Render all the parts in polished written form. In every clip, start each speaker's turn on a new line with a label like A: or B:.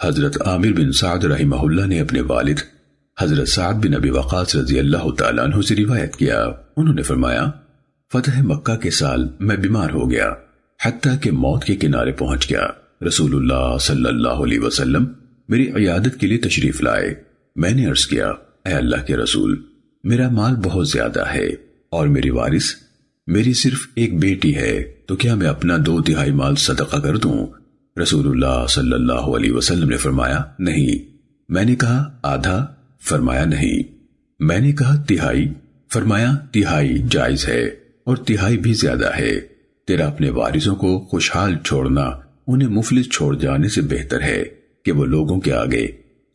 A: حضرت عامر بن سعد رحمہ اللہ نے اپنے والد حضرت سعد بن ابی وقاص رضی اللہ تعالیٰ عنہ سے روایت کیا، انہوں نے فرمایا فتح مکہ کے سال میں بیمار ہو گیا حتیٰ کہ موت کے کنارے پہنچ گیا۔ رسول اللہ صلی اللہ علیہ وسلم میری عیادت کے لیے تشریف لائے۔ میں نے عرض کیا اے اللہ کے رسول، میرا مال بہت زیادہ ہے اور میری وارث میری صرف ایک بیٹی ہے، تو کیا میں اپنا 2/3 مال صدقہ کر دوں؟ رسول اللہ صلی اللہ علیہ وسلم نے فرمایا نہیں۔ میں نے کہا آدھا؟ فرمایا نہیں۔ میں نے کہا تہائی؟ فرمایا تہائی جائز ہے اور تہائی بھی زیادہ ہے۔ تیرا اپنے وارثوں کو خوشحال چھوڑنا انہیں مفلس چھوڑ جانے سے بہتر ہے کہ وہ لوگوں کے آگے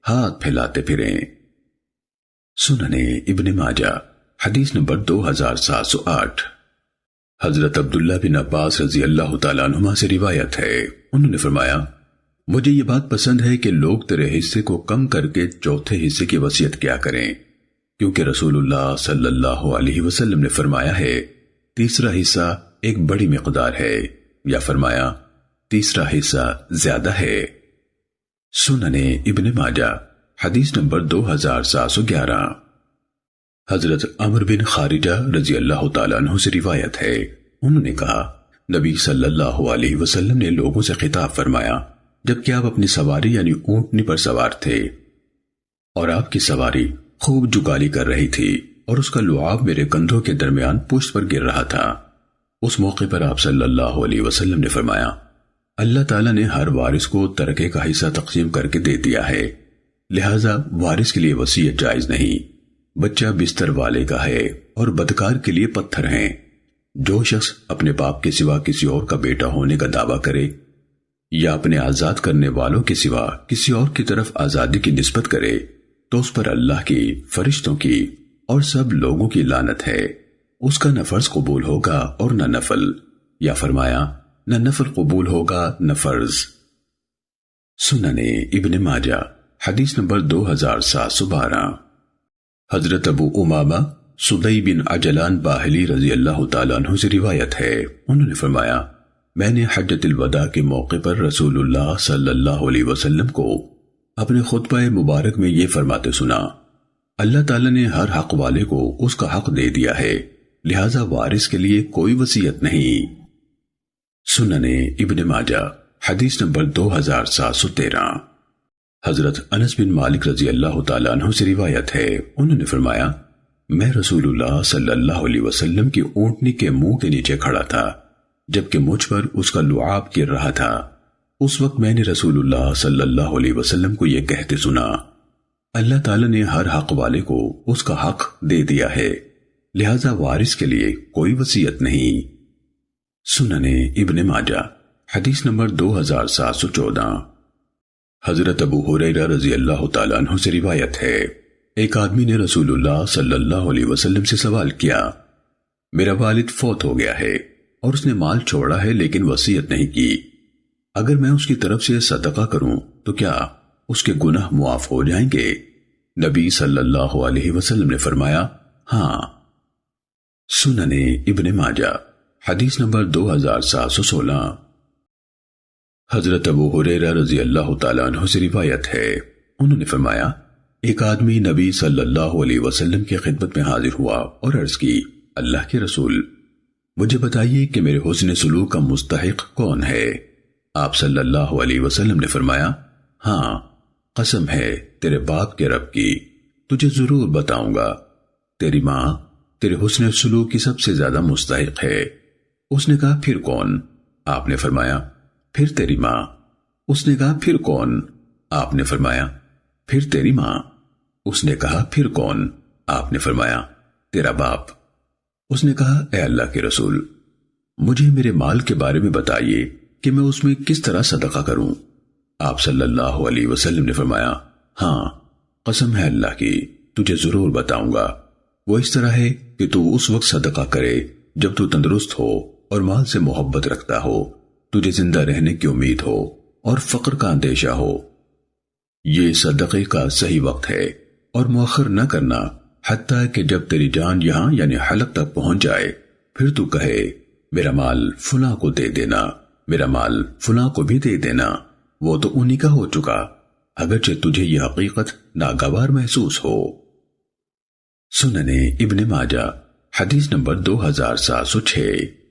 A: ہاتھ پھیلاتے پھریں۔ سننے ابن ماجہ حدیث نمبر 2708۔ حضرت عبداللہ بن عباس رضی اللہ تعالیٰ عنہما سے روایت ہے، انہوں نے فرمایا مجھے یہ بات پسند ہے کہ لوگ تیرے حصے کو کم کر کے چوتھے حصے کی وصیت کیا کریں، کیونکہ رسول اللہ صلی اللہ علیہ وسلم نے فرمایا ہے تیسرا حصہ ایک بڑی مقدار ہے، یا فرمایا تیسرا حصہ زیادہ ہے۔ سننے ابن ماجہ حدیث نمبر 2711۔ حضرت عمر بن خارجہ رضی اللہ تعالیٰ عنہ سے روایت ہے، انہوں نے کہا نبی صلی اللہ علیہ وسلم نے لوگوں سے خطاب فرمایا جبکہ آپ اپنی سواری یعنی اونٹنی پر سوار تھے اور آپ کی سواری خوب جگالی کر رہی تھی اور اس کا لعاب میرے کندھوں کے درمیان پشت پر گر رہا تھا۔ اس موقع پر آپ صلی اللہ علیہ وسلم نے فرمایا اللہ تعالیٰ نے ہر وارث کو ترکے کا حصہ تقسیم کر کے دے دیا ہے، لہٰذا وارث کے لیے وصیت جائز نہیں۔ بچہ بستر والے کا ہے اور بدکار کے لیے پتھر ہیں۔ جو شخص اپنے باپ کے سوا کسی اور کا بیٹا ہونے کا دعویٰ کرے یا اپنے آزاد کرنے والوں کے سوا کسی اور کی طرف آزادی کی نسبت کرے تو اس پر اللہ کی، فرشتوں کی اور سب لوگوں کی لعنت ہے۔ اس کا نہ فرض قبول ہوگا اور نہ نفل، یا فرمایا نہ نفل قبول ہوگا نہ فرض۔ سننے ابن ماجہ حدیث نمبر 2712۔ حضرت ابو امامہ سدی بن عجلان باہلی رضی اللہ تعالیٰ عنہ سے روایت ہے، انہوں نے فرمایا میں نے حجۃ الوداع کے موقع پر رسول اللہ صلی اللہ علیہ وسلم کو اپنے خطبہ مبارک میں یہ فرماتے سنا اللہ تعالیٰ نے ہر حق والے کو اس کا حق دے دیا ہے، لہٰذا وارث کے لیے کوئی وصیت نہیں۔ سننے ابن ماجہ حدیث نمبر 2713۔ حضرت انس بن مالک رضی اللہ تعالیٰ عنہ سے روایت ہے، انہوں نے فرمایا میں رسول اللہ صلی اللہ علیہ وسلم کی اونٹنی کے منہ کے نیچے کھڑا تھا جبکہ مجھ پر اس کا لعاب گر رہا تھا۔ اس وقت میں نے رسول اللہ صلی اللہ علیہ وسلم کو یہ کہتے سنا اللہ تعالیٰ نے ہر حق والے کو اس کا حق دے دیا ہے، لہٰذا وارث کے لیے کوئی وصیت نہیں۔ سننے ابن ماجہ حدیث نمبر 2714۔ حضرت ابو ہریرہ رضی اللہ تعالیٰ عنہ سے روایت ہے، ایک آدمی نے رسول اللہ صلی اللہ علیہ وسلم سے سوال کیا میرا والد فوت ہو گیا ہے اور اس نے مال چھوڑا ہے لیکن وصیت نہیں کی، اگر میں اس کی طرف سے صدقہ کروں تو کیا اس کے گناہ معاف ہو جائیں گے؟ نبی صلی اللہ علیہ وسلم نے فرمایا ہاں۔ سننے ابن ماجہ حدیث نمبر 2716۔ حضرت ابو ہریرہ رضی اللہ تعالیٰ عنہ سے روایت ہے، انہوں نے فرمایا ایک آدمی نبی صلی اللہ علیہ وسلم کی خدمت میں حاضر ہوا اور عرض کی اللہ کے رسول مجھے بتائیے کہ میرے حسن سلوک کا مستحق کون ہے؟ آپ صلی اللہ علیہ وسلم نے فرمایا ہاں، قسم ہے تیرے باپ کے رب کی، تجھے ضرور بتاؤں گا۔ تیری ماں تیرے حسن سلوک کی سب سے زیادہ مستحق ہے۔ اس نے کہا پھر کون؟ آپ نے فرمایا پھر تیری ماں۔ اس نے کہا پھر کون؟ آپ نے فرمایا پھر تیری ماں۔ اس نے کہا پھر کون؟ آپ نے فرمایا تیرا باپ۔ اس نے کہا اے اللہ کے رسول مجھے میرے مال کے بارے میں بتائیے کہ میں اس میں کس طرح صدقہ کروں؟ آپ صلی اللہ علیہ وسلم نے فرمایا ہاں، قسم ہے اللہ کی تجھے ضرور بتاؤں گا۔ وہ اس طرح ہے کہ تو اس وقت صدقہ کرے جب تو تندرست ہو اور مال سے محبت رکھتا ہو، تجھے زندہ رہنے کی امید ہو اور فقر کا اندیشہ ہو۔ یہ صدقے کا صحیح وقت ہے اور مؤخر نہ کرنا حتیٰ کہ جب تیری جان یہاں یعنی حلق تک پہنچ جائے، پھر تو کہے میرا مال فلاں کو دے دینا، میرا مال فلاں کو بھی دے دینا، وہ تو انہی کا ہو چکا، اگرچہ تجھے یہ حقیقت ناگوار محسوس ہو۔ سننے ابن ماجہ حدیث نمبر 2706۔